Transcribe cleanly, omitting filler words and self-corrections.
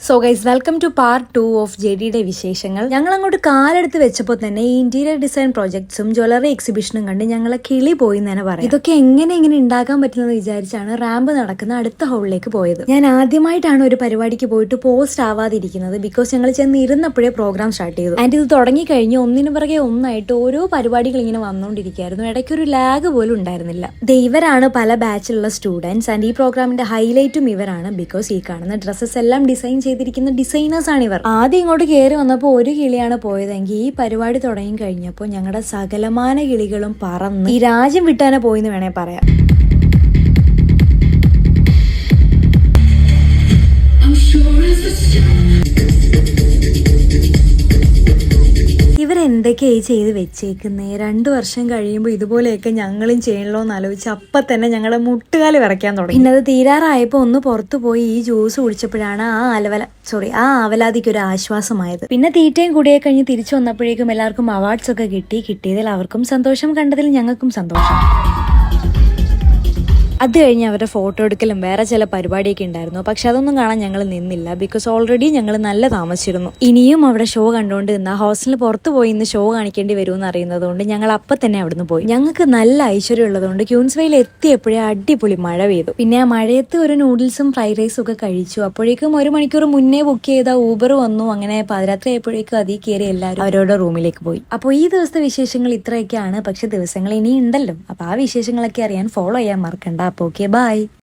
So guys, welcome to part 2 of ജെഡിയുടെ വിശേഷങ്ങൾ. ഞങ്ങൾ അങ്ങോട്ട് കാലെടുത്ത് വെച്ചപ്പോൾ തന്നെ ഈ ഇന്റീരിയർ ഡിസൈൻ പ്രോജക്ട്സും ജ്വല്ലറി എക്സിബിഷനും കണ്ട് ഞങ്ങളെ കിളി പോയി എന്ന് തന്നെ പറയാം. ഇതൊക്കെ എങ്ങനെ ഉണ്ടാക്കാൻ പറ്റുന്നത് വിചാരിച്ചാണ് റാമ്പ് നടക്കുന്ന അടുത്ത ഹോളിലേക്ക് പോയത്. ഞാൻ ആദ്യമായിട്ടാണ് ഒരു പരിപാടിക്ക് പോയിട്ട് പോസ്റ്റ് ആവാതിരിക്കുന്നത്. ബിക്കോസ് ഞങ്ങൾ ചെന്ന് ഇരുന്നപ്പോഴേ പ്രോഗ്രാം സ്റ്റാർട്ട് ചെയ്തു. ആൻഡ് ഇത് തുടങ്ങി കഴിഞ്ഞ് ഒന്നിനു പുറകെ ഒന്നായിട്ട് ഓരോ പരിപാടികൾ ഇങ്ങനെ വന്നുകൊണ്ടിരിക്കുകയായിരുന്നു. ഇടയ്ക്കൊരു ലാഗ് പോലും ഉണ്ടായിരുന്നില്ല. ഇവരാണ് പല ബാച്ചിലുള്ള സ്റ്റുഡൻസ്. ആൻഡ് ഈ പ്രോഗ്രാമിന്റെ ഹൈലൈറ്റും ഇവരാണ്. ബിക്കോസ് ഈ കാണുന്ന ഡ്രസ്സസ് എല്ലാം ഡിസൈൻ ചെയ്തിരിക്കുന്ന ഡിസൈനേഴ്സ് ആണ് ഇവർ. ആദ്യം ഇങ്ങോട്ട് കയറി വന്നപ്പോൾ ഒരു കിളിയാണ് പോയതെങ്കിൽ ഈ പരിപാടി തുടങ്ങി കഴിഞ്ഞപ്പോൾ ഞങ്ങളുടെ സകലമാന കിളികളും പറന്ന് ഈ രാജ്യം വിട്ടാനെ പോയിന്ന് വേണേ പറയാം. ഇവരെന്തൊക്കെയായി ചെയ്ത് വെച്ചേക്കുന്നേ. 2 വർഷം കഴിയുമ്പോൾ ഇതുപോലെയൊക്കെ ഞങ്ങളും ചെയ്യണല്ലോ എന്ന് ആലോചിച്ച് അപ്പം തന്നെ ഞങ്ങളെ മുട്ടുകാല് വിറയ്ക്കാൻ തുടങ്ങി. പിന്നെ അത് തീരാറായപ്പോൾ ഒന്ന് പുറത്തു പോയി ഈ ജ്യൂസ് കുടിച്ചപ്പോഴാണ് ആ അവലാതിക്ക് ഒരു ആശ്വാസമായത്. പിന്നെ തീറ്റയും കൂടിയെ കഴിഞ്ഞ് തിരിച്ചു വന്നപ്പോഴേക്കും എല്ലാവർക്കും അവാർഡ്സ് ഒക്കെ കിട്ടിയതിൽ അവർക്കും സന്തോഷം, കണ്ടതിൽ ഞങ്ങൾക്കും സന്തോഷം. അത് കഴിഞ്ഞ് അവരുടെ ഫോട്ടോ എടുക്കലും വേറെ ചില പരിപാടിയൊക്കെ ഉണ്ടായിരുന്നു. പക്ഷെ അതൊന്നും കാണാൻ ഞങ്ങൾ നിന്നില്ല. ബിക്കോസ് ഓൾറെഡി ഞങ്ങൾ നല്ല താമസിച്ചിരുന്നു. ഇനിയും അവിടെ ഷോ കണ്ടുകൊണ്ട് നിന്ന ഹോസ്റ്റലിന് പുറത്ത് പോയി ഇന്ന് ഷോ കാണിക്കേണ്ടി വരുമെന്ന് അറിയുന്നതുകൊണ്ട് ഞങ്ങൾ അപ്പം തന്നെ അവിടുന്ന് പോയി. ഞങ്ങൾക്ക് നല്ല ഐശ്വര്യം ഉള്ളതുകൊണ്ട് ക്യൂൻസ്വയിൽ എത്തിയപ്പോഴേ അടിപൊളി മഴ പെയ്തു. പിന്നെ ആ മഴയത്ത് ഒരു നൂഡിൽസും ഫ്രൈഡ് റൈസും ഒക്കെ കഴിച്ചു. അപ്പോഴേക്കും 1 മണിക്കൂർ മുന്നേ ബുക്ക് ചെയ്ത ഊബർ വന്നു. അങ്ങനെ പാതിരാത്രി ആയപ്പോഴേക്കും അതിൽ കയറി എല്ലാവരും അവരുടെ റൂമിലേക്ക് പോയി. അപ്പോൾ ഈ ദിവസത്തെ വിശേഷങ്ങൾ ഇത്രയൊക്കെയാണ്. പക്ഷെ ദിവസങ്ങൾ ഇനി ഉണ്ടല്ലോ. അപ്പോൾ ആ വിശേഷങ്ങളൊക്കെ അറിയാൻ ഫോളോ ചെയ്യാൻ മറക്കണ്ട. അപ്പോൾ ഓക്കെ, ബൈ.